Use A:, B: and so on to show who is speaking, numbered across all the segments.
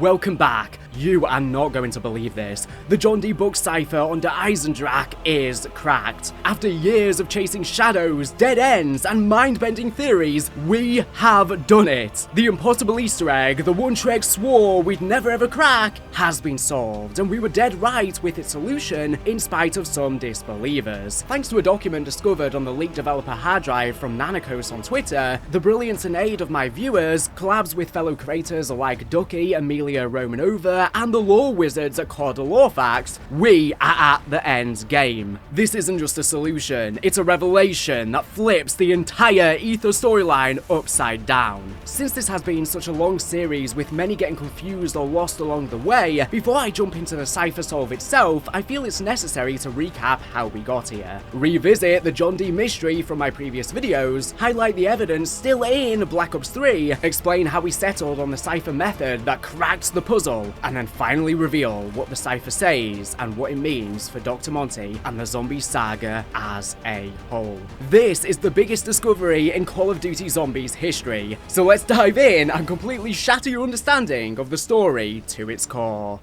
A: Welcome back. You are not going to believe this. The John Dee book Cipher under Eisendrache is cracked. After years of chasing shadows, dead ends, and mind-bending theories, we have done it. The impossible Easter egg, the one Trek swore we'd never ever crack, has been solved, and we were dead right with its solution in spite of some disbelievers. Thanks to a document discovered on the leaked developer hard drive from Nanocos on Twitter, the brilliance and aid of my viewers, collabs with fellow creators like Ducky, Amelia Romanova, and the lore wizards at Corda Lorefax, we are at the end game. This isn't just a solution, it's a revelation that flips the entire Ether storyline upside down. Since this has been such a long series with many getting confused or lost along the way, before I jump into the Cipher solve itself, I feel it's necessary to recap how we got here. Revisit the John Dee mystery from my previous videos, highlight the evidence still in Black Ops 3, explain how we settled on the Cipher method that cracked the puzzle, and then finally reveal what the Cipher says and what it means for Dr. Monty and the zombie saga as a whole. This is the biggest discovery in Call of Duty Zombies history, so let's dive in and completely shatter your understanding of the story to its core.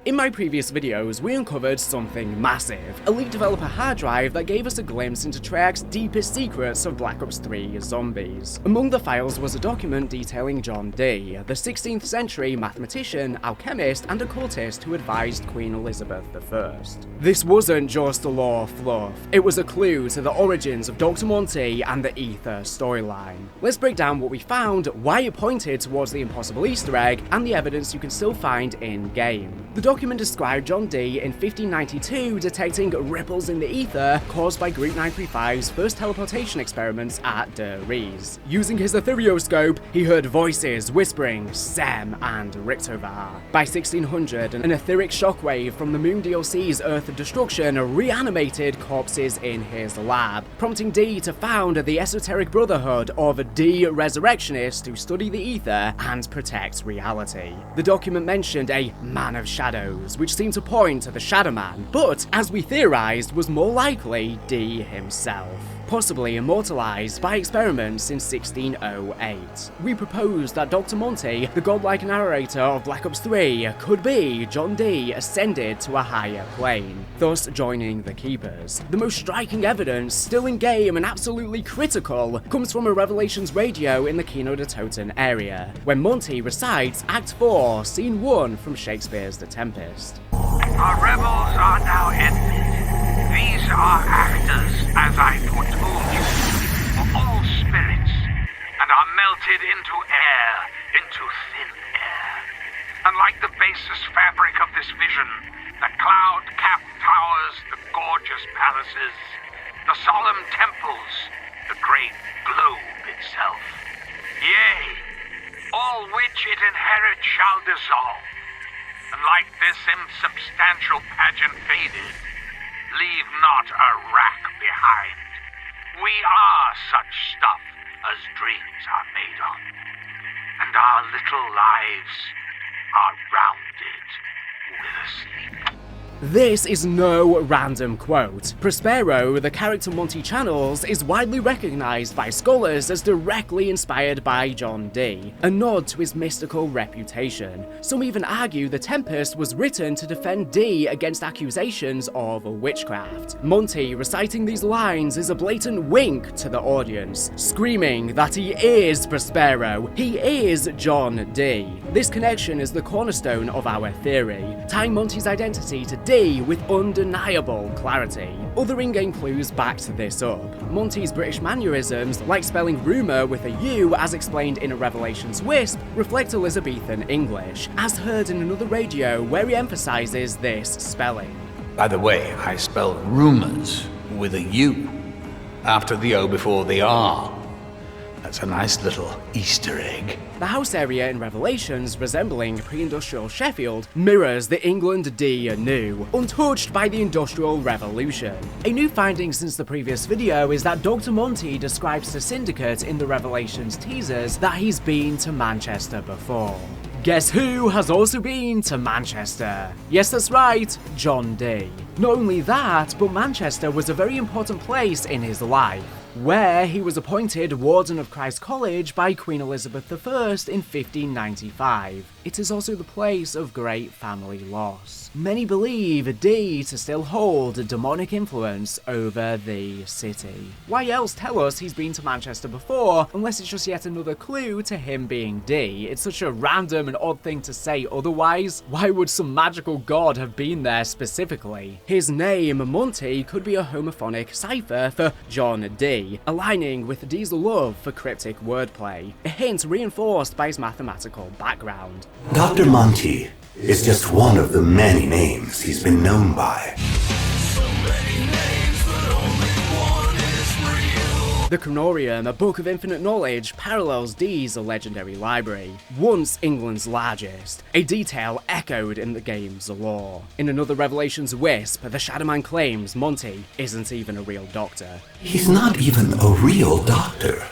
A: In my previous videos, we uncovered something massive, a leaked developer hard drive that gave us a glimpse into Treyarch's deepest secrets of Black Ops 3 zombies. Among the files was a document detailing John Dee, the 16th century mathematician, alchemist, and occultist who advised Queen Elizabeth I. This wasn't just a lore fluff, it was a clue to the origins of Dr. Monty and the Ether storyline. Let's break down what we found, why it pointed towards the impossible Easter egg, and the evidence you can still find in-game. The document described John Dee in 1592 detecting ripples in the ether caused by Group 935's first teleportation experiments at Der Riese. Using his ethereoscope, he heard voices whispering Sem and Richtovar. By 1600, an etheric shockwave from the Moon DLC's Earth of Destruction reanimated corpses in his lab, prompting Dee to found the esoteric brotherhood of Dee resurrectionists who study the ether and protect reality. The document mentioned a man of shadows, which seemed to point to the Shadow Man, but, as we theorized, was more likely Dee himself, possibly immortalized by experiments in 1608. We proposed that Dr. Monty, the godlike narrator of Black Ops 3, could be John Dee ascended to a higher plane, thus joining the Keepers. The most striking evidence, still in game and absolutely critical, comes from a Revelations radio in the Kino de Toten area, when Monty recites Act 4, Scene 1 from Shakespeare's The Tempest.
B: Our rebels are now ended. These are actors, as I foretold you, for all spirits, and are melted into air, into thin air. And like the baseless fabric of this vision, the cloud-capped towers, the gorgeous palaces, the solemn temples, the great globe itself. Yea, all which it inherits shall dissolve, and like this insubstantial pageant faded, leave not a rack behind. We are such stuff as dreams are made of, and our little lives are rounded with a sleep.
A: This is no random quote. Prospero, the character Monty channels, is widely recognized by scholars as directly inspired by John Dee, a nod to his mystical reputation. Some even argue The Tempest was written to defend Dee against accusations of witchcraft. Monty reciting these lines is a blatant wink to the audience, screaming that he is Prospero, he is John Dee. This connection is the cornerstone of our theory, tying Monty's identity to Dee with undeniable clarity. Other in-game clues backed this up. Monty's British mannerisms, like spelling rumour with a U as explained in a Revelations Wisp, reflect Elizabethan English, as heard in another radio where he emphasises this spelling.
C: By the way, I spell rumours with a U, after the O before the R. That's a nice little Easter egg.
A: The house area in Revelations, resembling pre-industrial Sheffield, mirrors the England Dee knew, untouched by the Industrial Revolution. A new finding since the previous video is that Dr. Monty describes to Syndicate in the Revelations teasers that he's been to Manchester before. Guess who has also been to Manchester? Yes, that's right, John Dee. Not only that, but Manchester was a very important place in his life, where he was appointed Warden of Christ College by Queen Elizabeth I in 1595. It is also the place of great family loss. Many believe Dee to still hold a demonic influence over the city. Why else tell us he's been to Manchester before, unless it's just yet another clue to him being Dee? It's such a random and odd thing to say otherwise. Why would some magical god have been there specifically? His name, Monty, could be a homophonic cipher for John Dee, aligning with Dee's love for cryptic wordplay, a hint reinforced by his mathematical background.
D: Dr. Monty is just one of the many names he's been known by.
A: The Chronorium, a book of infinite knowledge, parallels Dee's legendary library, once England's largest, a detail echoed in the game's lore. In another Revelations wisp, the Shadowman claims Monty isn't even a real doctor.
D: He's not even a real doctor.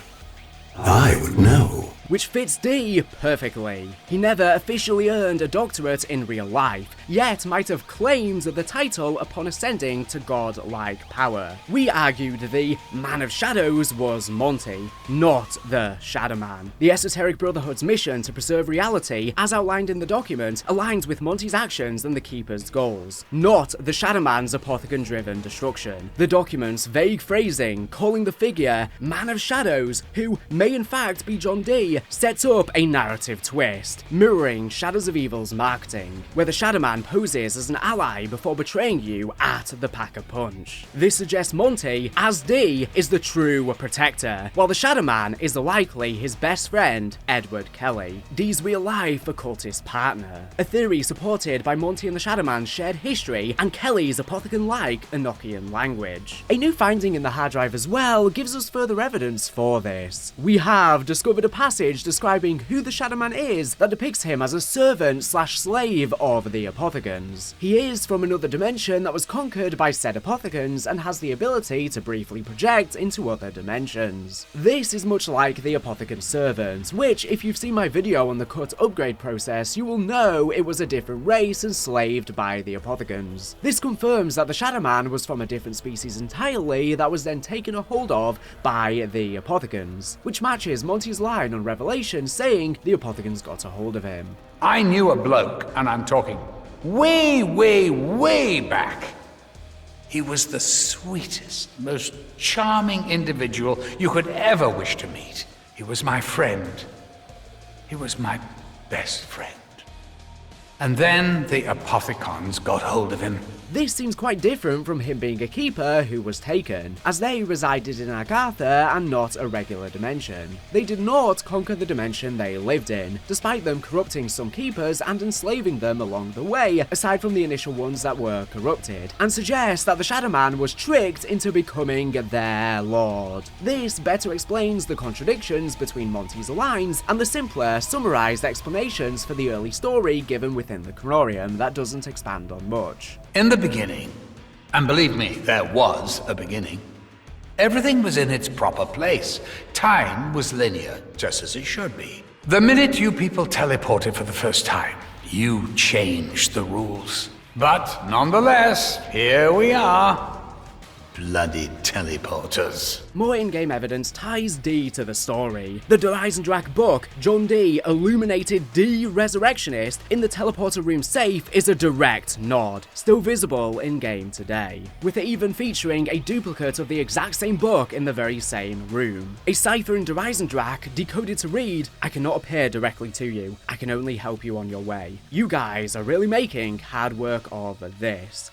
D: I would know.
A: Which fits Dee perfectly. He never officially earned a doctorate in real life, yet might have claimed the title upon ascending to god-like power. We argued the Man of Shadows was Monty, not the Shadowman. The Esoteric Brotherhood's mission to preserve reality, as outlined in the document, aligns with Monty's actions and the Keeper's goals, not the Shadowman's apothecon-driven destruction. The document's vague phrasing, calling the figure Man of Shadows, who may in fact be John Dee, sets up a narrative twist, mirroring Shadows of Evil's marketing, where the Shadowman poses as an ally before betraying you at the Pack-a-Punch. This suggests Monty, as Dee, is the true protector, while the Shadowman is likely his best friend, Edward Kelly, Dee's real-life occultist partner, a theory supported by Monty and the Shadowman's shared history and Kelly's apothecon-like Enochian language. A new finding in the hard drive as well gives us further evidence for this. We have discovered a passage describing who the Shadowman is that depicts him as a servant/slave of the apothecons. He is from another dimension that was conquered by said apothecons and has the ability to briefly project into other dimensions. This is much like the apothecon servant, which, if you've seen my video on the cut upgrade process, you will know it was a different race enslaved by the apothecons. This confirms that the Shadowman was from a different species entirely that was then taken a hold of by the apothecons, which matches Monty's line on Revelation saying the apothecons got a hold of him.
C: I knew a bloke, and I'm talking way, way, way back. He was the sweetest, most charming individual you could ever wish to meet. He was my friend. He was my best friend. And then the apothecons got hold of him.
A: This seems quite different from him being a keeper who was taken, as they resided in Agartha and not a regular dimension. They did not conquer the dimension they lived in, despite them corrupting some keepers and enslaving them along the way, aside from the initial ones that were corrupted, and suggests that the Shadowman was tricked into becoming their lord. This better explains the contradictions between Monty's lines and the simpler, summarized explanations for the early story given within the Chronorium that doesn't expand on much.
C: In the beginning, and believe me, there was a beginning, everything was in its proper place. Time was linear, just as it should be. The minute you people teleported for the first time, you changed the rules. But nonetheless, here we are. Bloody teleporters.
A: More in-game evidence ties Dee to the story. The Eisendrache book, John Dee, Illuminated Dee Resurrectionist, in the teleporter room safe is a direct nod, still visible in-game today, with it even featuring a duplicate of the exact same book in the very same room. A cipher in Eisendrache decoded to read, "I cannot appear directly to you, I can only help you on your way. You guys are really making hard work of this."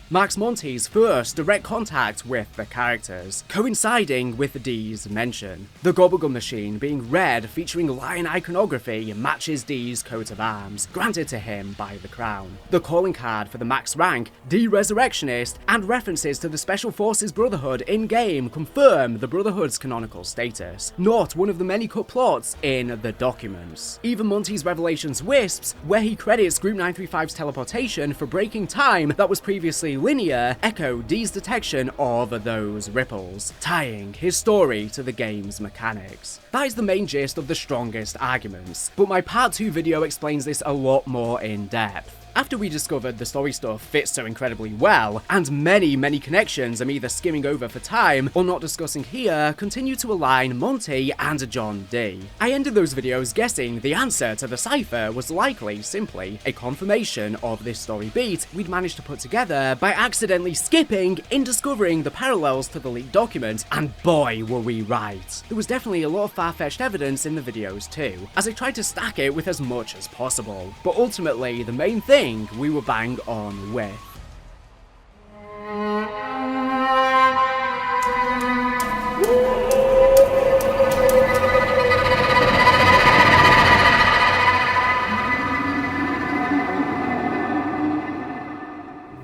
A: Marks Monty's first direct contact with the characters, coinciding with Dee's mention. The Gobblegum machine, being red, featuring lion iconography, matches Dee's coat of arms, granted to him by the crown. The calling card for the max rank, Dee Resurrectionist, and references to the Special Forces Brotherhood in-game confirm the Brotherhood's canonical status, not one of the many cut plots in the documents. Even Monty's Revelations wisps, where he credits Group 935's teleportation for breaking time that was previously linear, echo Dee's detection of those ripples, tying his story to the game's mechanics. That is the main gist of the strongest arguments, but my part 2 video explains this a lot more in depth. After we discovered the story stuff fits so incredibly well, and many connections I'm either skimming over for time or not discussing here continue to align Monty and John Dee, I ended those videos guessing the answer to the cipher was likely simply a confirmation of this story beat we'd managed to put together by accidentally skipping in discovering the parallels to the leaked document, and boy were we right. There was definitely a lot of far-fetched evidence in the videos too, as I tried to stack it with as much as possible, but ultimately the main thing we were bang on with.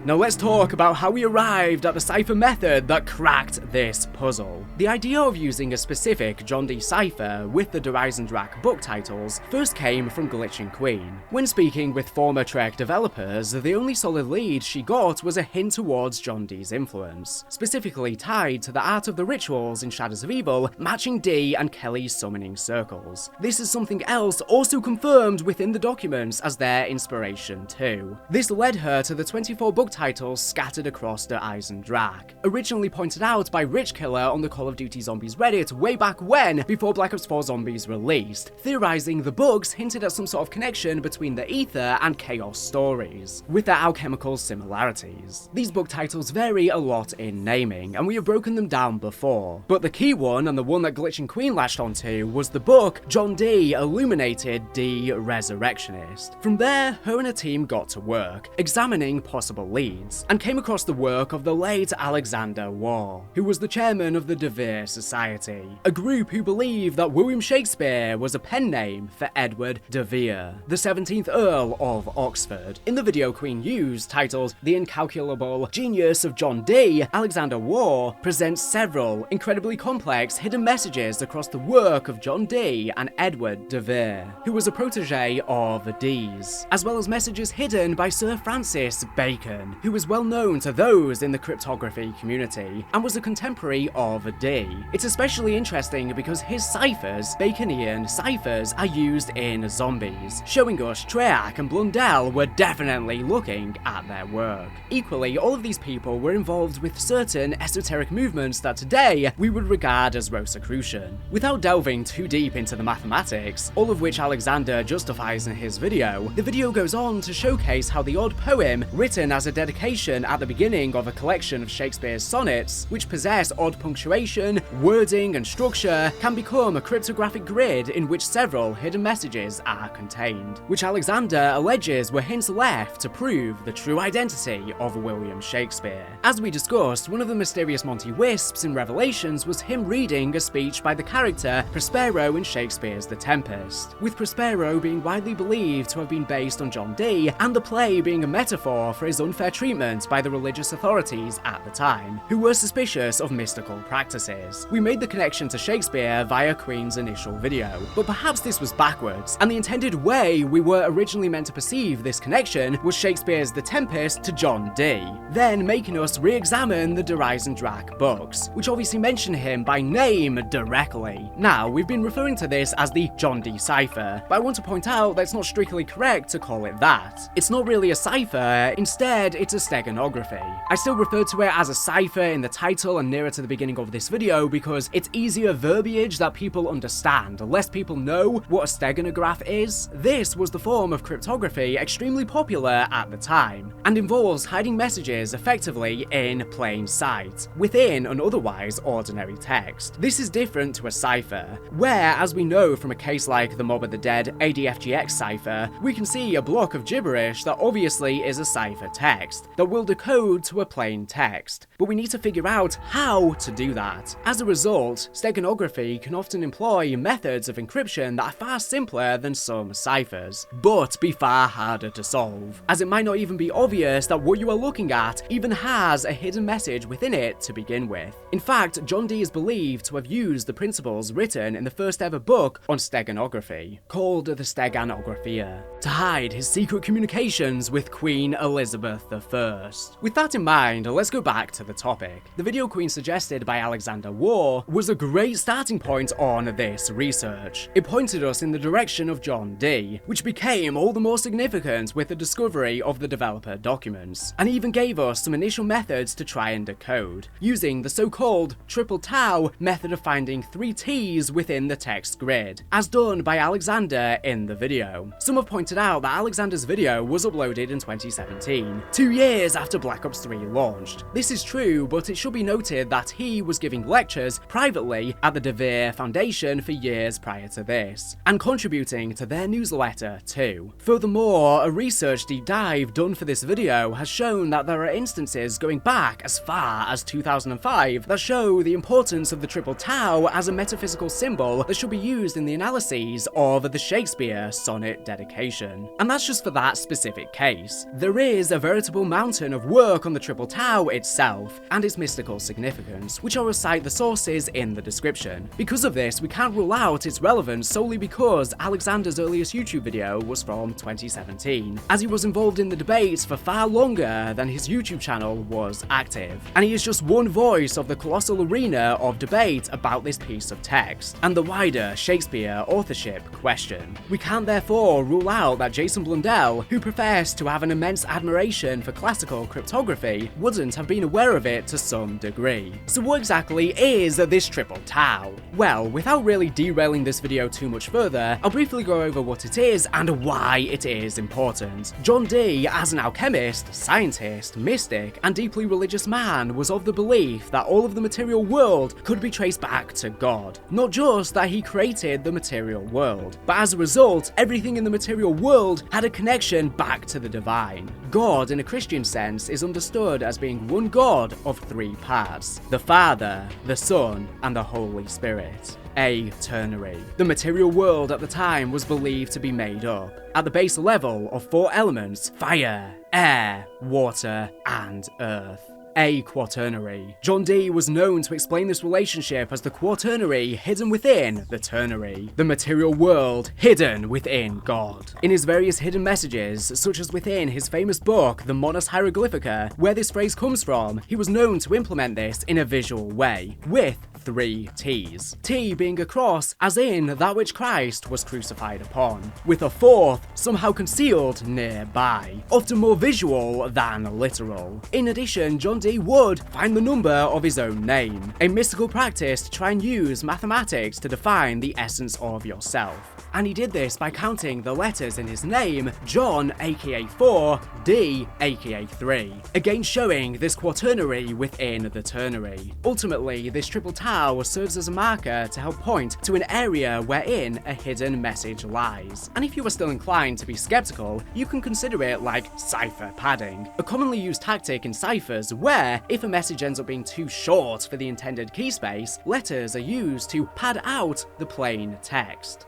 A: Now let's talk about how we arrived at the cipher method that cracked this puzzle. The idea of using a specific John Dee cipher with the Eisendrache book titles first came from Glitching Queen. When speaking with former Trek developers, the only solid lead she got was a hint towards John Dee's influence, specifically tied to the art of the rituals in Shadows of Evil, matching Dee and Kelly's summoning circles. This is something else also confirmed within the documents as their inspiration too. This led her to the 24 book titles scattered across the Eisendrache, originally pointed out by Rich Killer on the Call of Duty Zombies Reddit way back when, before Black Ops 4 Zombies released, theorizing the books hinted at some sort of connection between the Ether and Chaos stories, with their alchemical similarities. These book titles vary a lot in naming, and we have broken them down before, but the key one, and the one that Glitching Queen latched onto, was the book John Dee Illuminated Dee Resurrectionist. From there, her and her team got to work, examining possible leads, and came across the work of the late Alexander Waugh, who was the chairman of the De Vere Society, a group who believed that William Shakespeare was a pen name for Edward de Vere, the 17th Earl of Oxford. In the video Queen used, titled The Incalculable Genius of John Dee, Alexander Waugh presents several incredibly complex hidden messages across the work of John Dee and Edward de Vere, who was a protege of Dee's, as well as messages hidden by Sir Francis Bacon, who was well known to those in the cryptography community, and was a contemporary of Dee. It's especially interesting because his ciphers, Baconian ciphers, are used in Zombies, showing us Treyarch and Blundell were definitely looking at their work. Equally, all of these people were involved with certain esoteric movements that today we would regard as Rosicrucian. Without delving too deep into the mathematics, all of which Alexander justifies in his video, the video goes on to showcase how the odd poem, written as a dedication at the beginning of a collection of Shakespeare's sonnets, which possess odd punctuation, wording, and structure, can become a cryptographic grid in which several hidden messages are contained, which Alexander alleges were hints left to prove the true identity of William Shakespeare. As we discussed, one of the mysterious Monty wisps in Revelations was him reading a speech by the character Prospero in Shakespeare's The Tempest, with Prospero being widely believed to have been based on John Dee, and the play being a metaphor for his unfair treatment by the religious authorities at the time, who were suspicious of mystical practices. We made the connection to Shakespeare via Queen's initial video, but perhaps this was backwards, and the intended way we were originally meant to perceive this connection was Shakespeare's The Tempest to John Dee, then making us re-examine the De Eisendrache books, which obviously mention him by name directly. Now, we've been referring to this as the John Dee cipher, but I want to point out that it's not strictly correct to call it that. It's not really a cipher, instead it's a steganography. I still refer to it as a cipher in the title and nearer to the beginning of this video because it's easier verbiage that people understand, less people know what a steganograph is. This was the form of cryptography extremely popular at the time, and involves hiding messages effectively in plain sight, within an otherwise ordinary text. This is different to a cipher, where, as we know from a case like the Mob of the Dead ADFGX cipher, we can see a block of gibberish that obviously is a cipher text, that will decode to a plain text, but we need to figure out how to do that. As a result, steganography can often employ methods of encryption that are far simpler than some ciphers, but be far harder to solve, as it might not even be obvious that what you are looking at even has a hidden message within it to begin with. In fact, John Dee is believed to have used the principles written in the first ever book on steganography, called the Steganography, to hide his secret communications with Queen Elizabeth I. With that in mind, let's go back to the topic. The video queen suggested by Alexander Waugh was a great starting point on this research. It pointed us in the direction of John Dee, which became all the more significant with the discovery of the developer documents, and even gave us some initial methods to try and decode, using the so-called triple tau method of finding 3 T's within the text grid, as done by Alexander in the video. Some have pointed out that Alexander's video was uploaded in 2017, 2 years after Black Ops 3 launched. This is true, but it should be noted that he was giving lectures privately at the De Vere Foundation for years prior to this, and contributing to their newsletter too. Furthermore, a research deep dive done for this video has shown that there are instances going back as far as 2005 that show the importance of the triple tau as a metaphysical symbol that should be used in the analyses of the Shakespeare sonnet dedication. And that's just for that specific case. There is a veritable mountain of work on the triple tau itself and its mystical significance, which I'll recite the sources in the description. Because of this, we can't rule out its relevance solely because Alexander's earliest YouTube video was from 2017, as he was involved in the debates for far longer than his YouTube channel was active, and he is just one voice of the colossal arena of debate about this piece of text, and the wider Shakespeare authorship question. We can't therefore rule out that Jason Blundell, who professed to have an immense admiration for classical cryptography, wouldn't have been aware of it to some degree. So what exactly is this triple tau? Well, without really derailing this video too much further, I'll briefly go over what it is and why it is important. John Dee, as an alchemist, scientist, mystic, and deeply religious man, was of the belief that all of the material world could be traced back to God. Not just that he created the material world, but as a result, everything in the material world had a connection back to the divine. God, in a Christian sense, is understood as being one God of 3 parts: the Father, the Son, and the Holy Spirit. A ternary. The material world at the time was believed to be made up, at the base level, of 4 elements: fire, air, water, and earth. A quaternary. John Dee was known to explain this relationship as the quaternary hidden within the ternary, the material world hidden within God. In his various hidden messages, such as within his famous book, The Monas Hieroglyphica, where this phrase comes from, he was known to implement this in a visual way, with 3 T's. T being a cross, as in that which Christ was crucified upon, with a 4th somehow concealed nearby, often more visual than literal. In addition, John Dee would find the number of his own name, a mystical practice to try and use mathematics to define the essence of yourself. And he did this by counting the letters in his name, John aka 4, D aka 3, again showing this quaternary within the ternary. Ultimately, this triple tau serves as a marker to help point to an area wherein a hidden message lies. And if you are still inclined to be skeptical, you can consider it like cipher padding, a commonly used tactic in ciphers where, if a message ends up being too short for the intended key space, letters are used to pad out the plain text.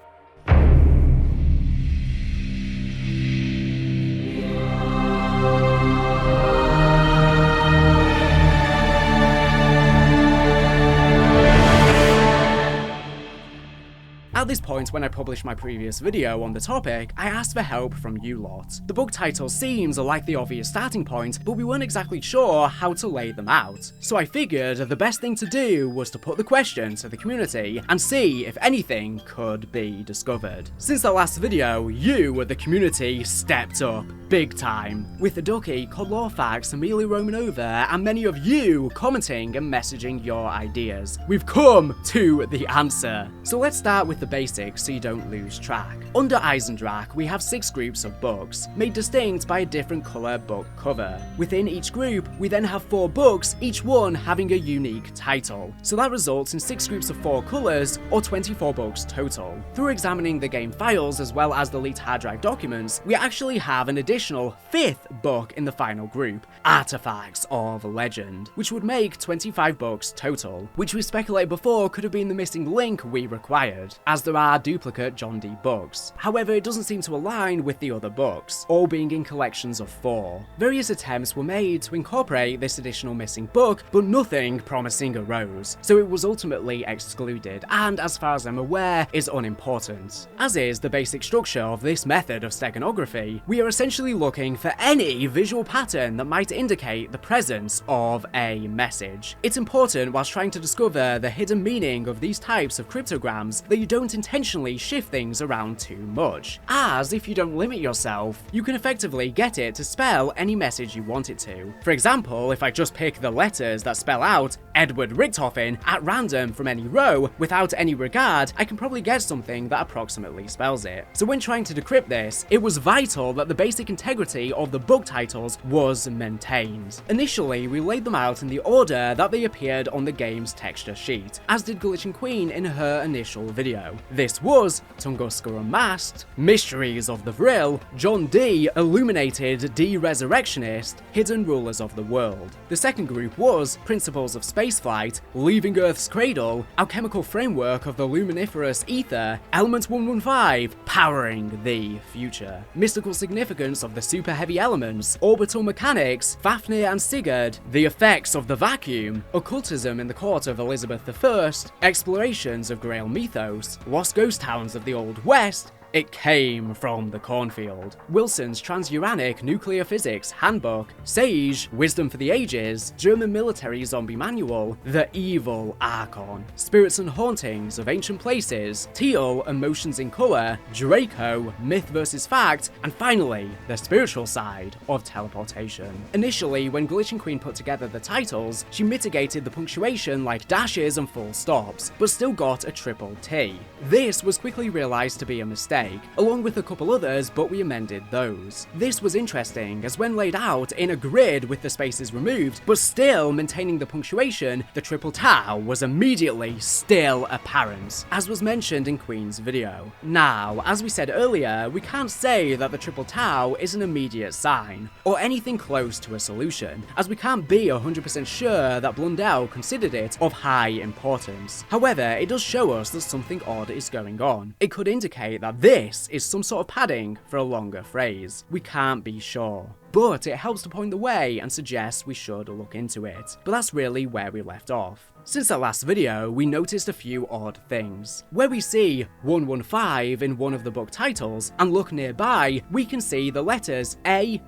A: At this point, when I published my previous video on the topic, I asked for help from you lot. The book title seems like the obvious starting point, but we weren't exactly sure how to lay them out. So I figured the best thing to do was to put the question to the community and see if anything could be discovered. Since the last video, you, the community, stepped up big time, with the Ducky, Codlawfax, Amelia Romanova, and many of you commenting and messaging your ideas. We've come to the answer. So let's start with the basics so you don't lose track. Under Eisendrache, we have 6 groups of books, made distinct by a different colour book cover. Within each group, we then have 4 books, each one having a unique title. So that results in 6 groups of 4 colours, or 24 books total. Through examining the game files as well as the leaked hard drive documents, we actually have an additional 5th book in the final group, Artifacts of Legend, which would make 25 books total, which we speculated before could have been the missing link we required, as there are duplicate John Dee books. However, it doesn't seem to align with the other books, all being in collections of 4. Various attempts were made to incorporate this additional missing book, but nothing promising arose, so it was ultimately excluded, and as far as I'm aware, is unimportant. As is the basic structure of this method of steganography, we are essentially looking for any visual pattern that might indicate the presence of a message. It's important whilst trying to discover the hidden meaning of these types of cryptograms that you don't intentionally shift things around too much, as if you don't limit yourself, you can effectively get it to spell any message you want it to. For example, if I just pick the letters that spell out Edward Richtofen at random from any row without any regard, I can probably get something that approximately spells it. So when trying to decrypt this, it was vital that the basic integrity of the book titles was maintained. Initially, we laid them out in the order that they appeared on the game's texture sheet, as did Glitching Queen in her initial video. This was Tunguska Unmasked, Mysteries of the Vril, John Dee, Illuminated De-Resurrectionist, Hidden Rulers of the World. The second group was Principles of Spaceflight, Leaving Earth's Cradle, Alchemical Framework of the Luminiferous Ether, Element 115, Powering the Future, Mystical Significance of the Super Heavy Elements, Orbital Mechanics, Fafnir and Sigurd, The Effects of the Vacuum, Occultism in the Court of Elizabeth I, Explorations of Grail Mythos, Lost Ghost Towns of the Old West, It Came from the Cornfield, Wilson's Transuranic Nuclear Physics Handbook, Sage, Wisdom for the Ages, German Military Zombie Manual, The Evil Archon, Spirits and Hauntings of Ancient Places, Teal, Emotions in Colour, Draco, Myth vs. Fact, and finally, the spiritual side of teleportation. Initially, when Glitching Queen put together the titles, she mitigated the punctuation like dashes and full stops, but still got a triple T. This was quickly realised to be a mistake, along with a couple others, but we amended those. This was interesting, as when laid out in a grid with the spaces removed, but still maintaining the punctuation, the triple tau was immediately still apparent, as was mentioned in Queen's video. Now, as we said earlier, we can't say that the triple tau is an immediate sign, or anything close to a solution, as we can't be 100% sure that Blundell considered it of high importance. However, it does show us that something odd is going on. It could indicate that this is some sort of padding for a longer phrase. We can't be sure, but it helps to point the way and suggests we should look into it. But that's really where we left off. Since that last video, we noticed a few odd things. Where we see 115 in one of the book titles and look nearby, we can see the letters A,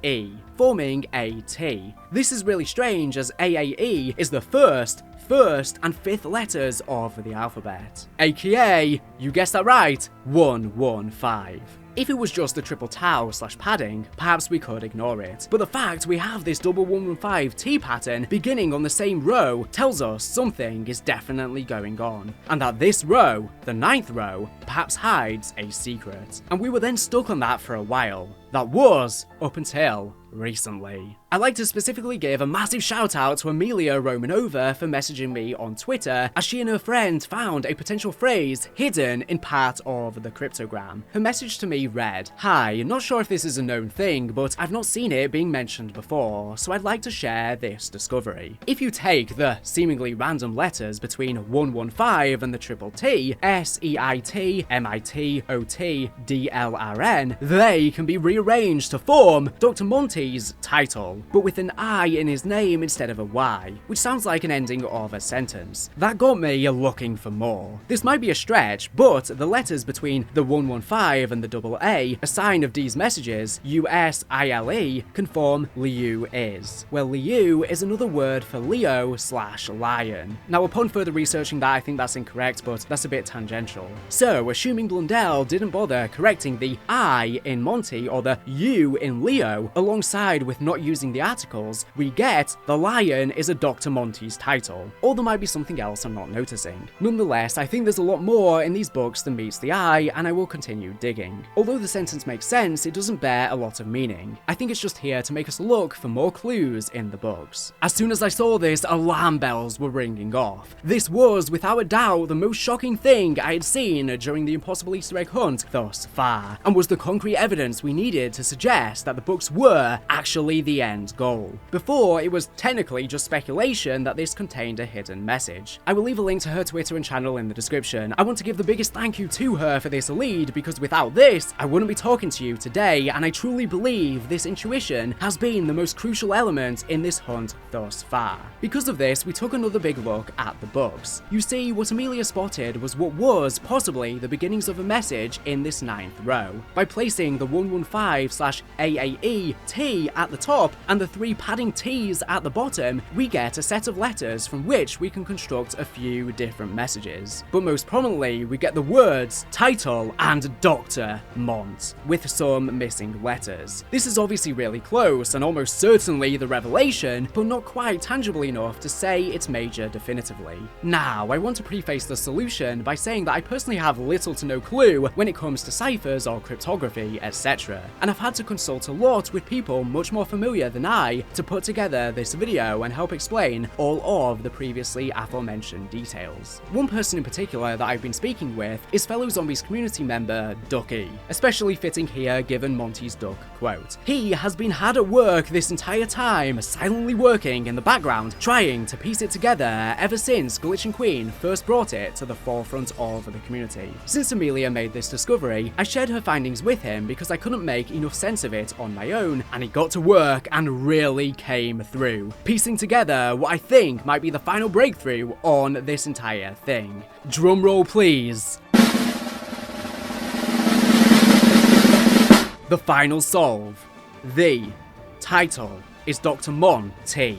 A: E, forming a T. This is really strange, as AAE is the first and 5th letters of the alphabet, aka, you guessed that right, 115. If it was just the triple tau / padding, perhaps we could ignore it, but the fact we have this double 115 T pattern beginning on the same row tells us something is definitely going on, and that this row, the 9th row, perhaps hides a secret. And we were then stuck on that for a while. That was up until recently. I'd like to specifically give a massive shout out to Amelia Romanova for messaging me on Twitter, as she and her friend found a potential phrase hidden in part of the cryptogram. Her message to me read, "Hi, not sure if this is a known thing, but I've not seen it being mentioned before, so I'd like to share this discovery. If you take the seemingly random letters between 115 and the triple T, SEIT, MIT, OT, DLRN, they can be rearranged to form Dr. Monty's title, but with an I in his name instead of a Y, which sounds like an ending of a sentence. That got me looking for more. This might be a stretch, but the letters between the 115 and the double A, a sign of Dee's messages, USILE, can form Liu is, where Liu is another word for Leo / lion. Now, upon further researching that, I think that's incorrect, but that's a bit tangential. So, assuming Blundell didn't bother correcting the I in Monty or the U in Leo alongside side with not using the articles, we get The Lion is a Dr. Monty's title, or there might be something else I'm not noticing. Nonetheless, I think there's a lot more in these books than meets the eye, and I will continue digging. Although the sentence makes sense, it doesn't bear a lot of meaning. I think it's just here to make us look for more clues in the books. As soon as I saw this, alarm bells were ringing off. This was, without a doubt, the most shocking thing I had seen during the impossible Easter egg hunt thus far, and was the concrete evidence we needed to suggest that the books were actually the end goal. Before, it was technically just speculation that this contained a hidden message. I will leave a link to her Twitter and channel in the description. I want to give the biggest thank you to her for this lead, because without this, I wouldn't be talking to you today, and I truly believe this intuition has been the most crucial element in this hunt thus far. Because of this, we took another big look at the books. You see, what Amelia spotted was what was possibly the beginnings of a message in this 9th row. By placing the 115/AAE T at the top and the 3 padding T's at the bottom, we get a set of letters from which we can construct a few different messages. But most prominently, we get the words title and Dr. Mont, with some missing letters. This is obviously really close and almost certainly the revelation, but not quite tangible enough to say it's major definitively. Now, I want to preface the solution by saying that I personally have little to no clue when it comes to ciphers or cryptography, etc. And I've had to consult a lot with people much more familiar than I to put together this video and help explain all of the previously aforementioned details. One person in particular that I've been speaking with is fellow Zombies community member Ducky, especially fitting here given Monty's duck quote. He has been hard at work this entire time, silently working in the background, trying to piece it together ever since Glitch and Queen first brought it to the forefront of the community. Since Amelia made this discovery, I shared her findings with him because I couldn't make enough sense of it on my own, and he got to work and really came through, piecing together what I think might be the final breakthrough on this entire thing. Drumroll please. The final solve. The title is Dr. Monty.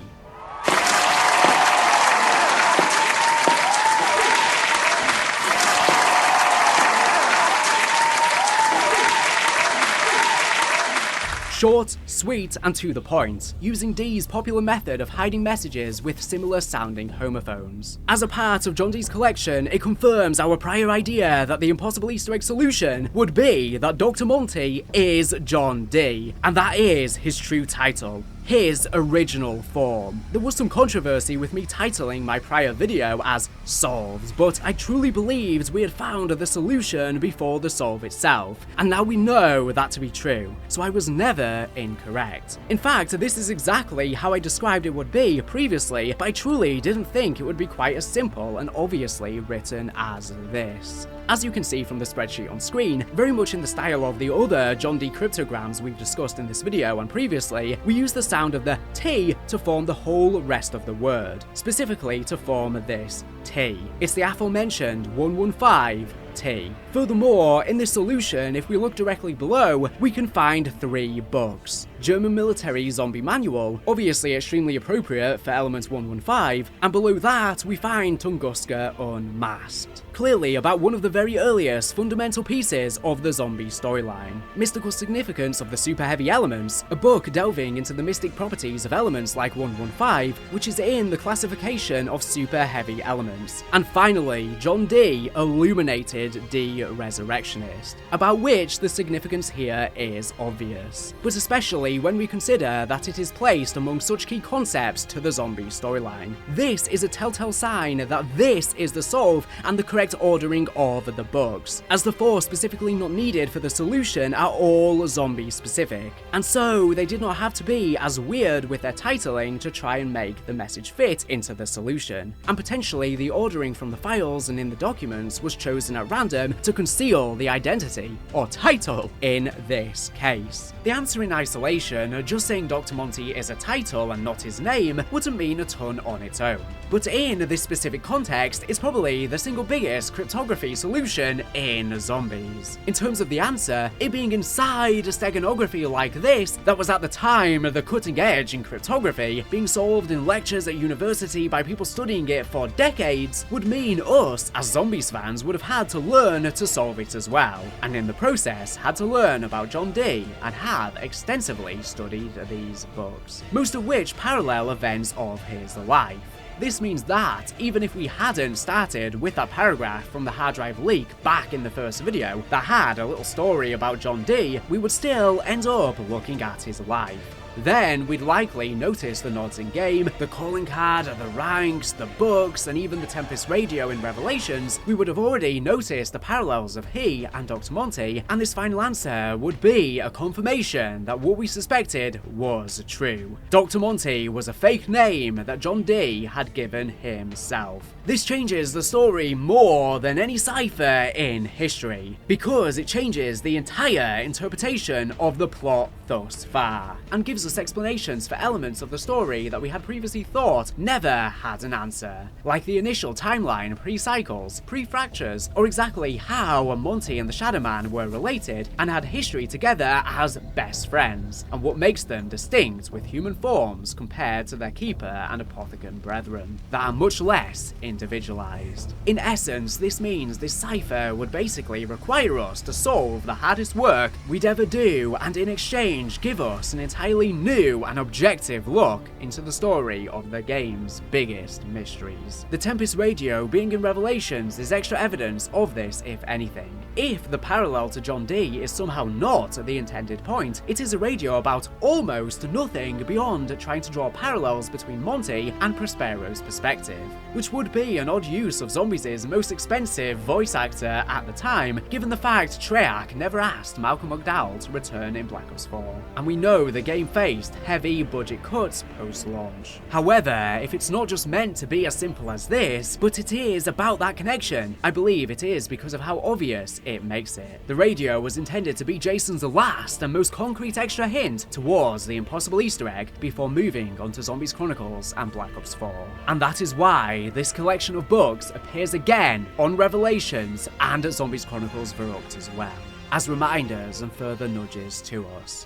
A: Short, sweet, and to the point, using Dee's popular method of hiding messages with similar sounding homophones. As a part of John Dee's collection, it confirms our prior idea that the impossible Easter egg solution would be that Dr. Monty is John Dee, and that is his true title. His original form. There was some controversy with me titling my prior video as Solved, but I truly believed we had found the solution before the solve itself, and now we know that to be true, so I was never incorrect. In fact, this is exactly how I described it would be previously, but I truly didn't think it would be quite as simple and obviously written as this. As you can see from the spreadsheet on screen, very much in the style of the other John Dee cryptograms we've discussed in this video and previously, we use the sound of the T to form the whole rest of the word, specifically to form this T. It's the aforementioned 115T. Furthermore, in this solution, if we look directly below, we can find 3 books. German Military Zombie Manual, obviously extremely appropriate for element 115, and below that we find Tunguska Unmasked. Clearly about one of the very earliest fundamental pieces of the zombie storyline. Mystical Significance of the Super Heavy Elements, a book delving into the mystic properties of elements like 115, which is in the classification of super heavy elements. And finally, John Dee, Illuminated De-Resurrectionist, about which the significance here is obvious, but especially when we consider that it is placed among such key concepts to the zombie storyline. This is a telltale sign that this is the solve and the correct ordering of the books, as the 4 specifically not needed for the solution are all zombie specific, and so they did not have to be as weird with their titling to try and make the message fit into the solution, and potentially the ordering from the files and in the documents was chosen at random to conceal the identity, or title, in this case. The answer in isolation, just saying Dr. Monty is a title and not his name, wouldn't mean a ton on its own. But in this specific context, it's probably the single biggest cryptography solution in zombies. In terms of the answer, it being inside a steganography like this, that was at the time the cutting edge in cryptography, being solved in lectures at university by people studying it for decades, would mean us, as zombies fans, would have had to learn to solve it as well, and in the process had to learn about John Dee and have extensively carefully studied these books, most of which parallel events of his life. This means that, even if we hadn't started with that paragraph from the hard drive leak back in the first video that had a little story about John Dee, we would still end up looking at his life. Then we'd likely notice the nods in-game, the calling card, the ranks, the books, and even the Tempest radio in Revelations. We would have already noticed the parallels of he and Dr. Monty, and this final answer would be a confirmation that what we suspected was true. Dr. Monty was a fake name that John Dee had given himself. This changes the story more than any cipher in history, because it changes the entire interpretation of the plot thus far, and gives us explanations for elements of the story that we had previously thought never had an answer, like the initial timeline pre-cycles, pre-fractures, or exactly how Monty and the Shadow Man were related and had history together as best friends, and what makes them distinct with human forms compared to their keeper and apothecary brethren that are much less individualized. In essence, this means this cipher would basically require us to solve the hardest work we'd ever do, and in exchange give us an entirely new and objective look into the story of the game's biggest mysteries. The Tempest radio being in Revelations is extra evidence of this, if anything. If the parallel to John Dee is somehow not the intended point, it is a radio about almost nothing beyond trying to draw parallels between Monty and Prospero's perspective, which would be an odd use of Zombies' most expensive voice actor at the time, given the fact Treyarch never asked Malcolm McDowell to return in Black Ops 4. And we know the game faced heavy budget cuts post-launch. However, if it's not just meant to be as simple as this, but it is about that connection, I believe it is because of how obvious it makes it. The radio was intended to be Jason's last and most concrete extra hint towards the impossible Easter egg before moving on to Zombies Chronicles and Black Ops 4. And that is why this collection of books appears again on Revelations and at Zombies Chronicles Verrupt as well, as reminders and further nudges to us.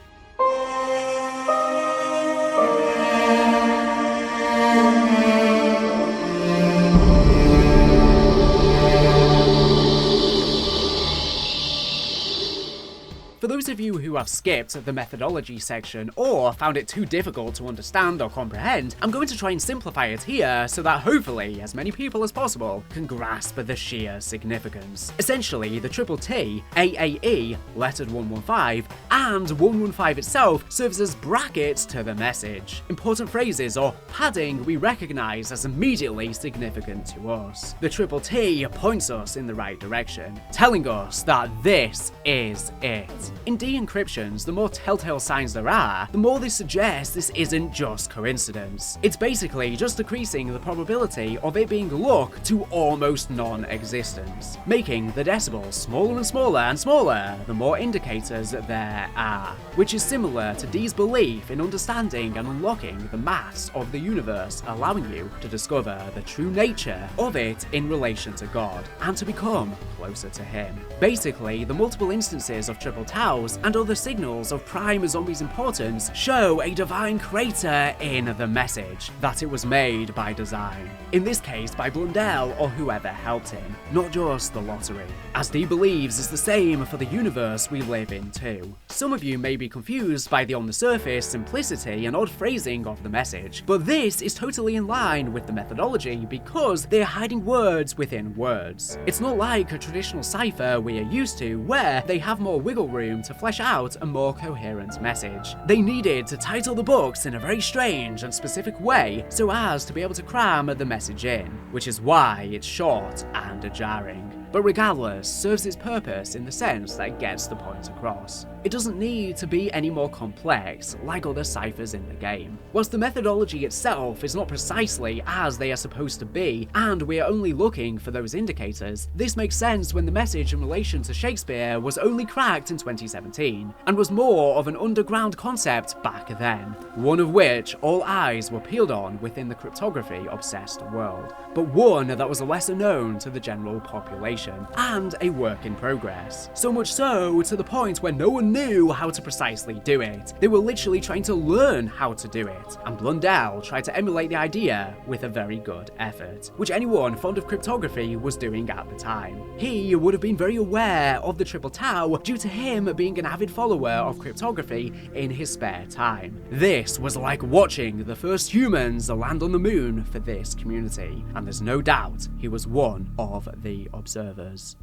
A: For those of you who have skipped the methodology section or found it too difficult to understand or comprehend, I'm going to try and simplify it here so that hopefully as many people as possible can grasp the sheer significance. Essentially, the triple T, AAE, lettered 115, and 115 itself serves as brackets to the message. Important phrases or padding we recognize as immediately significant to us. The triple T points us in the right direction, telling us that this is it. In de-encryptions, the more telltale signs there are, the more they suggest this isn't just coincidence. It's basically just decreasing the probability of it being luck to almost non-existence, making the decibels smaller and smaller and smaller the more indicators there are, which is similar to Dee's belief in understanding and unlocking the maths of the universe, allowing you to discover the true nature of it in relation to God, and to become closer to him. Basically, the multiple instances of triple tau and other signals of prime zombies' importance show a divine creator in the message, that it was made by design. In this case by Blundell or whoever helped him, not just the lottery. As Dee believes is the same for the universe we live in too. Some of you may be confused by the on-the-surface simplicity and odd phrasing of the message, but this is totally in line with the methodology because they are hiding words within words. It's not like a traditional cipher we are used to, where they have more wiggle room to flesh out a more coherent message. They needed to title the books in a very strange and specific way so as to be able to cram the message in, which is why it's short and jarring. But regardless, serves its purpose in the sense that it gets the point across. It doesn't need to be any more complex like other ciphers in the game. Whilst the methodology itself is not precisely as they are supposed to be, and we are only looking for those indicators, this makes sense when the message in relation to Shakespeare was only cracked in 2017, and was more of an underground concept back then, one of which all eyes were peeled on within the cryptography-obsessed world, but one that was lesser known to the general population. exploration and a work in progress. So much so to the point where no one knew how to precisely do it. They were literally trying to learn how to do it, and Blundell tried to emulate the idea with a very good effort, which anyone fond of cryptography was doing at the time. He would have been very aware of the Triple Tau due to him being an avid follower of cryptography in his spare time. This was like watching the first humans land on the moon for this community, and there's no doubt he was one of the observers.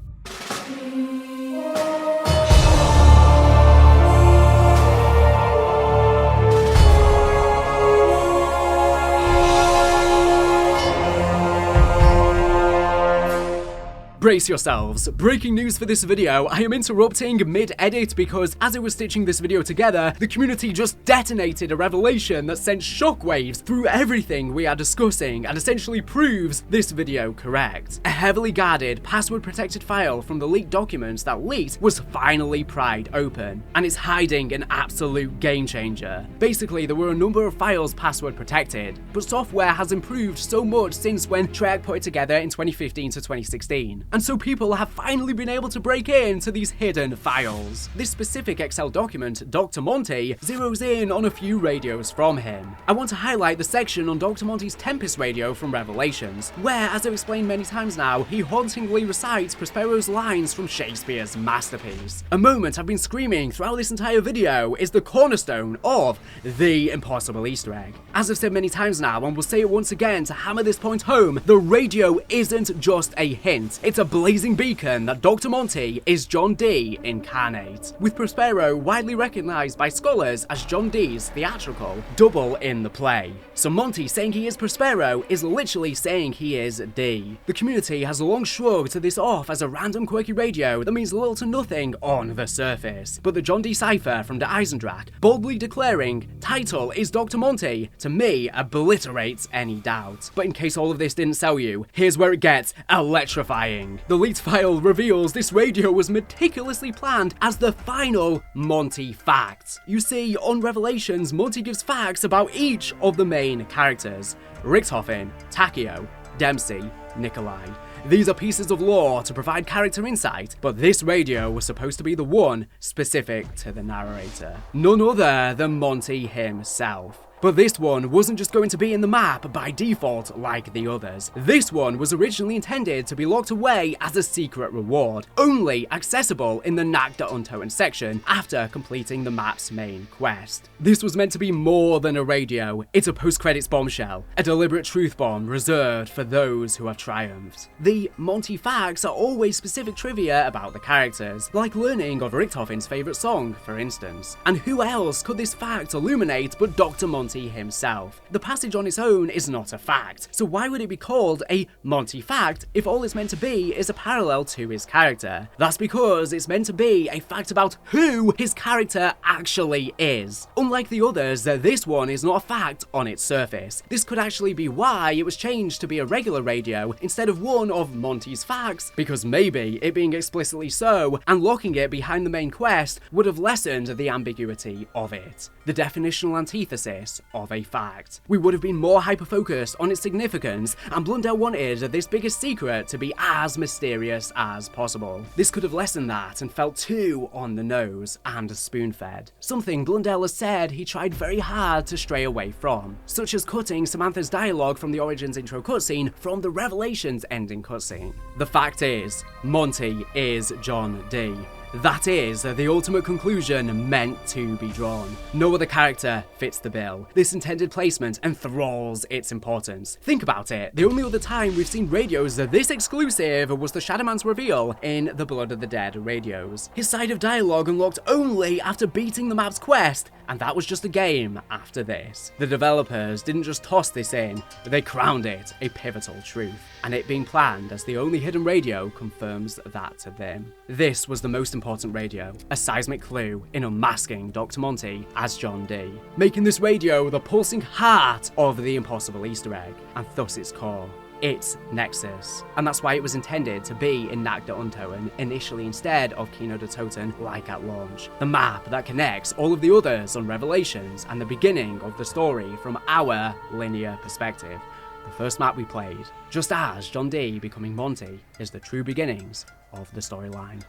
A: Brace yourselves, breaking news for this video. I am interrupting mid-edit because as I was stitching this video together, the community just detonated a revelation that sent shockwaves through everything we are discussing and essentially proves this video correct. A heavily guarded, password-protected file from the leaked documents that leaked was finally pried open, and it's hiding an absolute game changer. Basically, there were a number of files password protected, but software has improved so much since when Treyarch put it together in 2015 to 2016. And so people have finally been able to break into these hidden files. This specific Excel document, Dr. Monty, zeroes in on a few radios from him. I want to highlight the section on Dr. Monty's Tempest radio from Revelations, where, as I've explained many times now, he hauntingly recites Prospero's lines from Shakespeare's masterpiece. A moment I've been screaming throughout this entire video is the cornerstone of the impossible Easter egg. As I've said many times now, and will say it once again to hammer this point home, the radio isn't just a hint, it's a blazing beacon that Dr. Monty is John Dee incarnate, with Prospero widely recognised by scholars as John Dee's theatrical double in the play. So Monty saying he is Prospero is literally saying he is Dee. The community has long shrugged this off as a random quirky radio that means little to nothing on the surface, but the John Dee Cipher from the Eisendrache boldly declaring title is Dr. Monty, to me obliterates any doubt. But in case all of this didn't sell you, here's where it gets electrifying. The leaked file reveals this radio was meticulously planned as the final Monty fact. You see, on Revelations, Monty gives facts about each of the main characters: Richthofen, Takeo, Dempsey, Nikolai. These are pieces of lore to provide character insight, but this radio was supposed to be the one specific to the narrator. None other than Monty himself. But this one wasn't just going to be in the map by default like the others. This one was originally intended to be locked away as a secret reward, only accessible in the Nagda Untoten section after completing the map's main quest. This was meant to be more than a radio. It's a post-credits bombshell, a deliberate truth bomb reserved for those who have triumphed. The Monty facts are always specific trivia about the characters, like learning of Richthofen's favourite song, for instance. And who else could this fact illuminate but Dr. Monty himself? The passage on its own is not a fact, so why would it be called a Monty fact if all it's meant to be is a parallel to his character? That's because it's meant to be a fact about who his character actually is. Unlike the others, this one is not a fact on its surface. This could actually be why it was changed to be a regular radio instead of one of Monty's facts, because maybe it being explicitly so and locking it behind the main quest would have lessened the ambiguity of it. The definitional antithesis of a fact. We would have been more hyper-focused on its significance, and Blundell wanted this biggest secret to be as mysterious as possible. This could have lessened that and felt too on the nose and spoon-fed. Something Blundell has said he tried very hard to stray away from, such as cutting Samantha's dialogue from the Origins intro cutscene from the Revelations ending cutscene. The fact is, Monty is John Dee. That is the ultimate conclusion meant to be drawn. No other character fits the bill. This intended placement enthralls its importance. Think about it, the only other time we've seen radios this exclusive was the Shadowman's reveal in the Blood of the Dead radios. His side of dialogue unlocked only after beating the map's quest, and that was just a game after this. The developers didn't just toss this in, but they crowned it a pivotal truth, and it being planned as the only hidden radio confirms that to them. This was the most important radio, a seismic clue in unmasking Dr. Monty as John Dee, making this radio the pulsing heart of the impossible Easter egg, and thus its core. Its nexus. And that's why it was intended to be in Nagda Untoten initially instead of Kino de Toten like at launch. The map that connects all of the others on Revelations and the beginning of the story from our linear perspective. the first map we played, just as John Dee becoming Monty is the true beginnings of the storyline.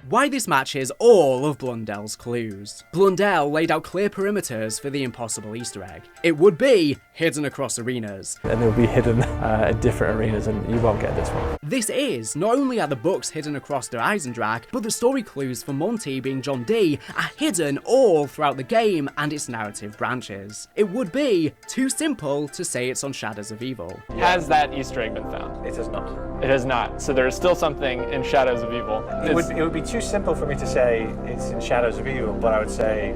A: Why this matches all of Blundell's clues. Blundell laid out clear perimeters for the impossible Easter egg. It would be hidden across arenas.
E: And they'll be hidden in different arenas, and you won't get this one.
A: This is, not only are the books hidden across the Eisendrache, but the story clues for Monty being John Dee are hidden all throughout the game and its narrative branches. It would be too simple to say it's on Shadows of Evil.
E: Has that Easter egg been found?
F: It has not.
E: It has not. So there is still something in Shadows of Evil.
F: It would be too simple for me to say it's in Shadows of Evil, but I would say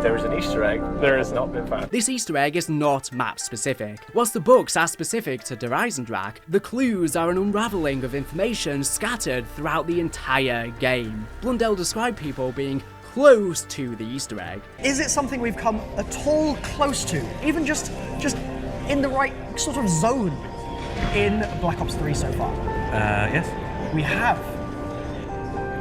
F: there is an Easter egg. There has not been found.
A: This Easter egg is not map specific. Whilst the books are specific to Der Eisendrache, the clues are an unravelling of information scattered throughout the entire game. Blundell described people being close to the Easter egg.
G: Is it something we've come at all close to? Even just in the right sort of zone in Black Ops 3 so far?
F: Yes.
G: We have.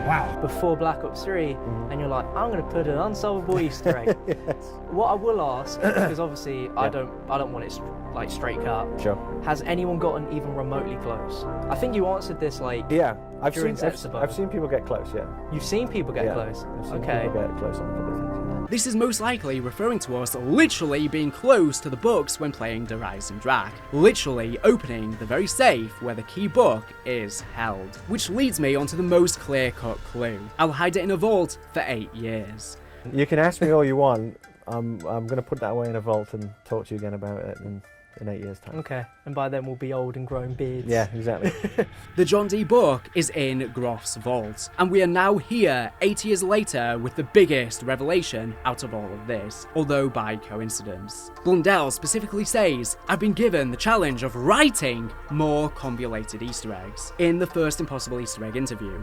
G: Wow.
H: Before Black Ops 3, and you're like, I'm going to put an unsolvable Easter egg.
E: Yes.
H: What I will ask, because obviously I don't want it like straight cut.
E: Sure.
H: Has anyone gotten even remotely close? I think you answered this like
E: I've
H: during
E: seen
H: Sepsibo.
E: I've seen people get close. Yeah.
H: You've seen people get close.
E: I've seen
H: Okay.
E: people get close on a couple of things.
A: This is most likely referring to us literally being close to the books when playing Der Eisendrache, literally opening the very safe where the key book is held. Which leads me onto the most clear-cut clue. I'll hide it in a vault for 8 years.
E: You can ask me all you want. I'm going to put that away in a vault and talk to you again about it in 8 years' time.
H: Okay, and by then we'll be old and growing beards.
E: Yeah, exactly.
A: The John Dee book is in Groff's vault, and we are now here 8 years later with the biggest revelation out of all of this, although by coincidence. Blundell specifically says, I've been given the challenge of writing more convoluted Easter eggs in the first Impossible Easter Egg interview.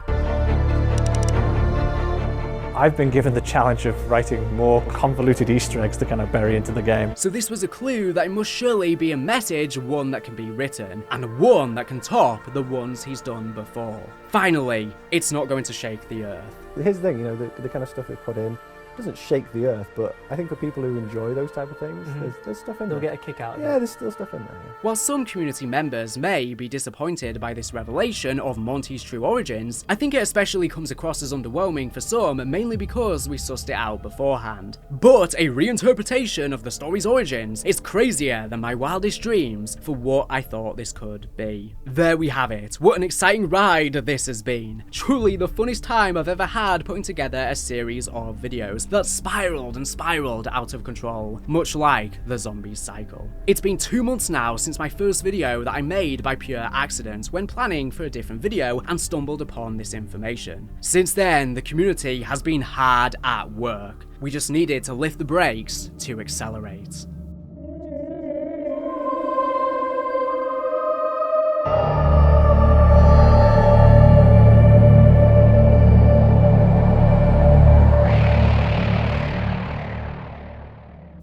E: I've been given the challenge of writing more convoluted Easter eggs to kind of bury into the game.
A: So this was a clue that it must surely be a message, one that can be written, and one that can top the ones he's done before. Finally, it's not going to shake the earth.
E: Here's the thing, the kind of stuff we put in doesn't shake the earth, but I think for people who enjoy those type of things, there's stuff in
H: They'll
E: there.
H: get a kick out of it.
E: Yeah, there's still stuff in there. Yeah.
A: While some community members may be disappointed by this revelation of Monty's true origins, I think it especially comes across as underwhelming for some, mainly because we sussed it out beforehand. But a reinterpretation of the story's origins is crazier than my wildest dreams for what I thought this could be. There we have it. What an exciting ride this has been. Truly the funnest time I've ever had putting together a series of videos that spiraled and spiraled out of control, much like the zombies cycle. It's been 2 months now since my first video that I made by pure accident when planning for a different video and stumbled upon this information. Since then, the community has been hard at work. We just needed to lift the brakes to accelerate.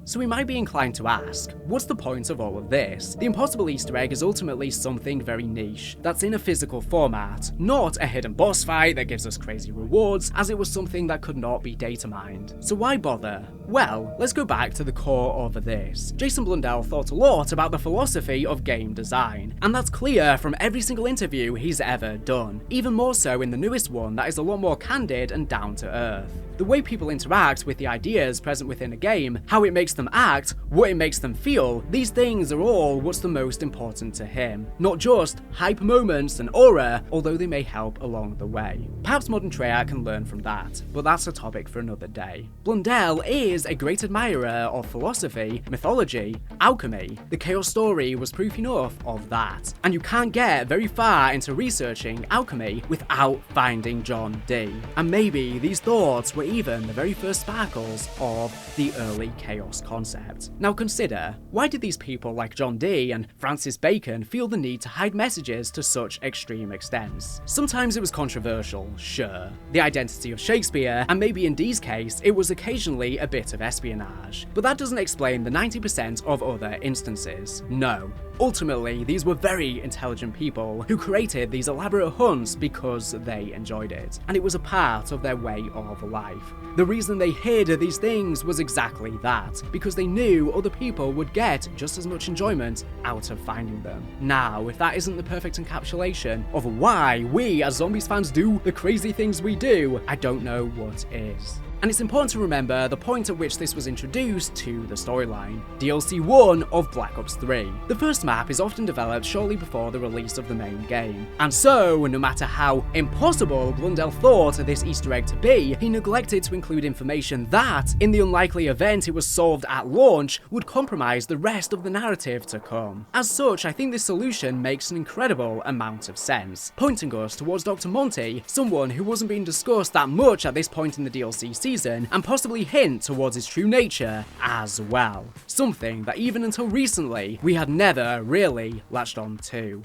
A: So we might be inclined to ask, what's the point of all of this? The Impossible Easter egg is ultimately something very niche, that's in a physical format, not a hidden boss fight that gives us crazy rewards, as it was something that could not be data mined. So why bother? Well, let's go back to the core of this. Jason Blundell thought a lot about the philosophy of game design, and that's clear from every single interview he's ever done, even more so in the newest one that is a lot more candid and down to earth. The way people interact with the ideas present within a game, how it makes them act, what it makes them feel, these things are all what's the most important to him. Not just hype moments and aura, although they may help along the way. Perhaps modern Treyarch can learn from that, but that's a topic for another day. Blundell is a great admirer of philosophy, mythology, alchemy. The Chaos story was proof enough of that. And you can't get very far into researching alchemy without finding John Dee. And maybe these thoughts were even the very first sparkles of the early Chaos concept. Now consider, why did these people like John Dee and Francis Bacon feel the need to hide messages to such extreme extents? Sometimes it was controversial, sure. The identity of Shakespeare, and maybe in Dee's case, it was occasionally a bit of espionage. But that doesn't explain the 90% of other instances. No. Ultimately, these were very intelligent people who created these elaborate hunts because they enjoyed it, and it was a part of their way of life. The reason they hid these things was exactly that, because they knew other people would get just as much enjoyment out of finding them. Now, if that isn't the perfect encapsulation of why we as Zombies fans do the crazy things we do, I don't know what is. And it's important to remember the point at which this was introduced to the storyline. DLC 1 of Black Ops 3. The first map is often developed shortly before the release of the main game. And so, no matter how impossible Blundell thought this Easter egg to be, he neglected to include information that, in the unlikely event it was solved at launch, would compromise the rest of the narrative to come. As such, I think this solution makes an incredible amount of sense, pointing us towards Dr. Monty, someone who wasn't being discussed that much at this point in the DLC season, and possibly hint towards his true nature as well. Something that even until recently, we had never really latched on to.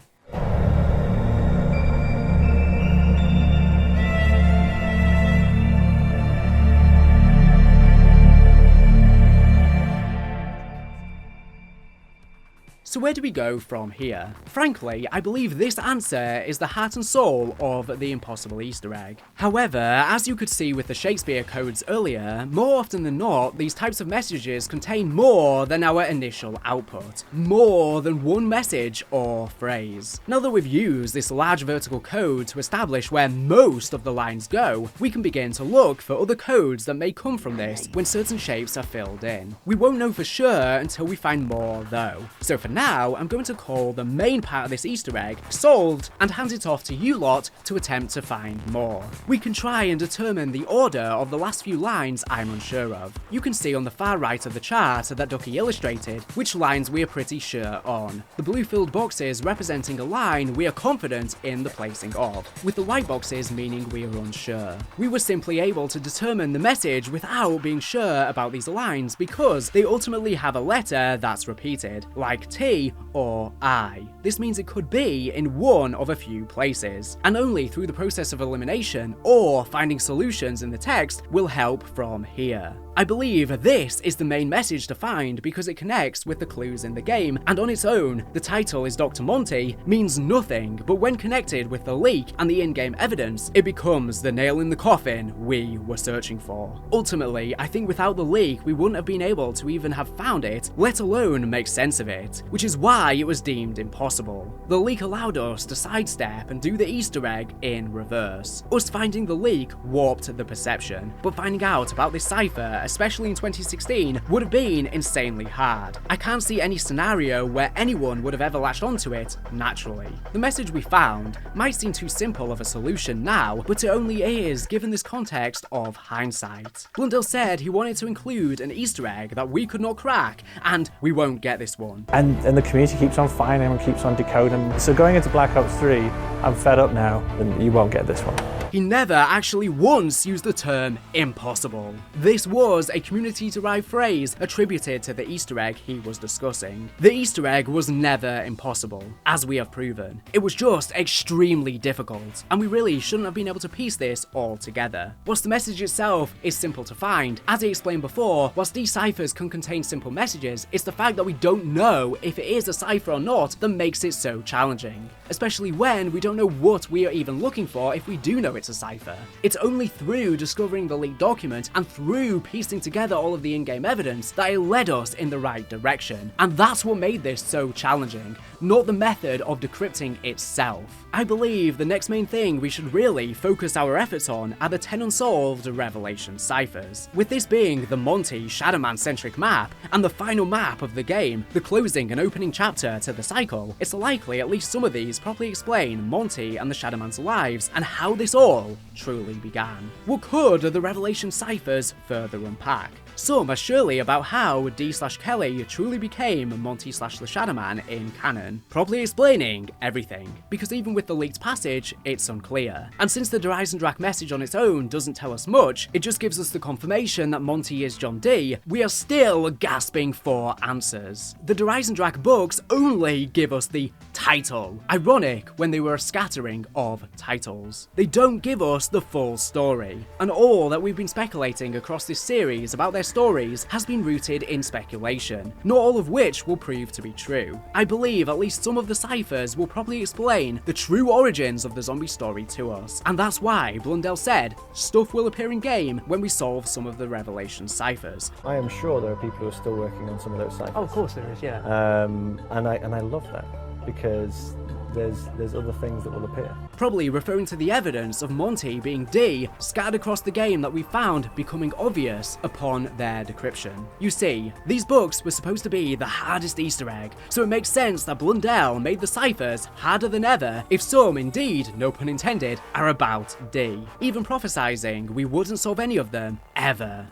A: So where do we go from here? Frankly, I believe this answer is the heart and soul of the impossible Easter egg. However, as you could see with the Shakespeare codes earlier, more often than not, these types of messages contain more than our initial output. More than one message or phrase. Now that we've used this large vertical code to establish where most of the lines go, we can begin to look for other codes that may come from this when certain shapes are filled in. We won't know for sure until we find more though. So for now, I'm going to call the main part of this Easter egg solved and hand it off to you lot to attempt to find more. We can try and determine the order of the last few lines I'm unsure of. You can see on the far right of the chart that Ducky illustrated which lines we are pretty sure on. The blue filled boxes representing a line we are confident in the placing of, with the white boxes meaning we are unsure. We were simply able to determine the message without being sure about these lines because they ultimately have a letter that's repeated, like T or I. This means it could be in one of a few places, and only through the process of elimination or finding solutions in the text will help from here. I believe this is the main message to find because it connects with the clues in the game, and on its own, the title is Dr. Monty means nothing, but when connected with the leak and the in-game evidence, it becomes the nail in the coffin we were searching for. Ultimately, I think without the leak, we wouldn't have been able to even have found it, let alone make sense of it, which is why it was deemed impossible. The leak allowed us to sidestep and do the Easter egg in reverse. Us finding the leak warped the perception, but finding out about this cipher, especially in 2016, would have been insanely hard. I can't see any scenario where anyone would have ever latched onto it naturally. The message we found might seem too simple of a solution now, but it only is given this context of hindsight. Blundell said he wanted to include an Easter egg that we could not crack, and we won't get this one.
F: And the community keeps on finding them and keeps on decoding them. So going into Black Ops 3, I'm fed up now, and you won't get this one.
A: He never actually once used the term impossible. This was a community-derived phrase attributed to the Easter egg he was discussing. The Easter egg was never impossible, as we have proven. It was just extremely difficult, and we really shouldn't have been able to piece this all together. Whilst the message itself is simple to find, as I explained before, whilst these ciphers can contain simple messages, it's the fact that we don't know if it is a cipher or not that makes it so challenging. Especially when we don't know what we are even looking for if we do know it's a cipher. It's only through discovering the leaked document and through piecing together all of the in-game evidence that it led us in the right direction. And that's what made this so challenging, not the method of decrypting itself. I believe the next main thing we should really focus our efforts on are the 10 unsolved Revelation ciphers, with this being the Monty Shadowman-centric map and the final map of the game, the closing and opening chapter to the cycle. It's likely at least some of these properly explain Monty and the Shadowman's lives and how this all truly began. What could the Revelation ciphers further unpack? Some are surely about how D/Kelly truly became Monty/the Shadowman in canon, properly explaining everything, because even with the leaked passage, it's unclear. And since the Eisendrache message on its own doesn't tell us much, it just gives us the confirmation that Monty is John Dee, we are still gasping for answers. The Eisendrache books only give us the title. Ironic when they were a scattering of titles. They don't give us the full story. And all that we've been speculating across this series about their stories has been rooted in speculation, not all of which will prove to be true. I believe at least some of the ciphers will probably explain the true origins of the zombie story to us, and that's why Blundell said stuff will appear in game when we solve some of the Revelation ciphers.
E: I am sure there are people who are still working on some of those ciphers.
H: Oh, of course there is, yeah.
E: And I love that, because there's other things that will appear.
A: Probably referring to the evidence of Monty being D scattered across the game that we found becoming obvious upon their decryption. You see, these books were supposed to be the hardest Easter egg, so it makes sense that Blundell made the ciphers harder than ever if some, indeed, no pun intended, are about D, even prophesizing we wouldn't solve any of them, ever.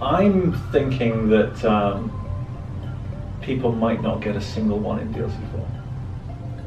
I: I'm thinking that people might not get a single one in DLC 4.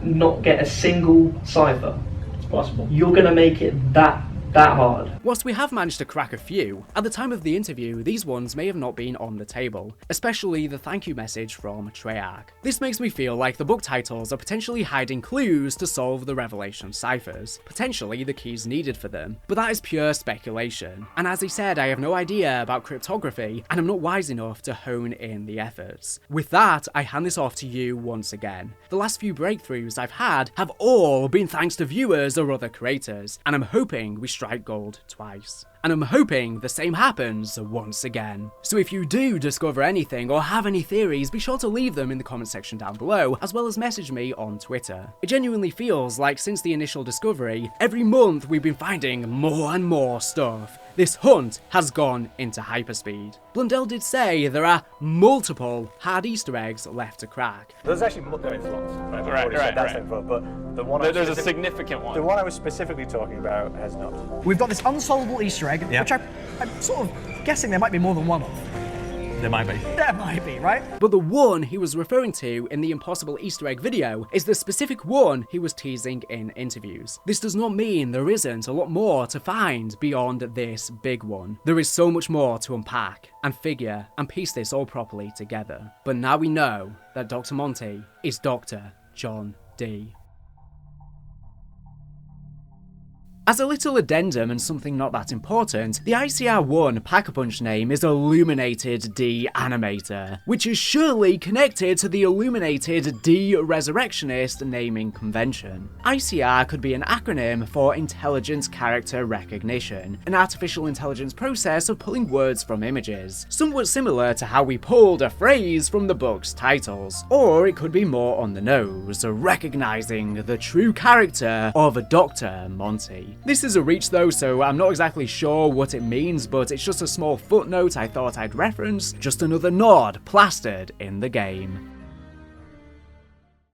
J: Not get a single cipher.
I: It's possible.
J: You're gonna make it that hard.
A: Whilst we have managed to crack a few, at the time of the interview these ones may have not been on the table, especially the thank you message from Treyarch. This makes me feel like the book titles are potentially hiding clues to solve the Revelation ciphers, potentially the keys needed for them, but that is pure speculation, and as he said, I have no idea about cryptography and I'm not wise enough to hone in the efforts. With that, I hand this off to you once again. The last few breakthroughs I've had have all been thanks to viewers or other creators, and I'm hoping we strike gold twice. And I'm hoping the same happens once again. So if you do discover anything or have any theories, be sure to leave them in the comment section down below, as well as message me on Twitter. It genuinely feels like since the initial discovery, every month we've been finding more and more stuff. This hunt has gone into hyperspeed. Blundell did say there are multiple hard Easter eggs left to crack.
F: There's actually there is lots. Right. But the one there's a significant one. The one I was specifically talking about has not.
G: We've got this unsolvable Easter egg, which I'm sort of guessing there might be more than one of.
I: There might be.
G: There might be, right?
A: But the one he was referring to in the impossible Easter egg video is the specific one he was teasing in interviews. This does not mean there isn't a lot more to find beyond this big one. There is so much more to unpack and figure and piece this all properly together. But now we know that Dr. Monty is Dr. John Dee. As a little addendum and something not that important, the ICR1 Pack-a-Punch name is Illuminated D Animator, which is surely connected to the Illuminated D Resurrectionist naming convention. ICR could be an acronym for Intelligent Character Recognition, an artificial intelligence process of pulling words from images, somewhat similar to how we pulled a phrase from the book's titles. Or it could be more on the nose, recognizing the true character of Dr. Monty. This is a reach though, so I'm not exactly sure what it means, but it's just a small footnote I thought I'd reference, just another nod plastered in the game.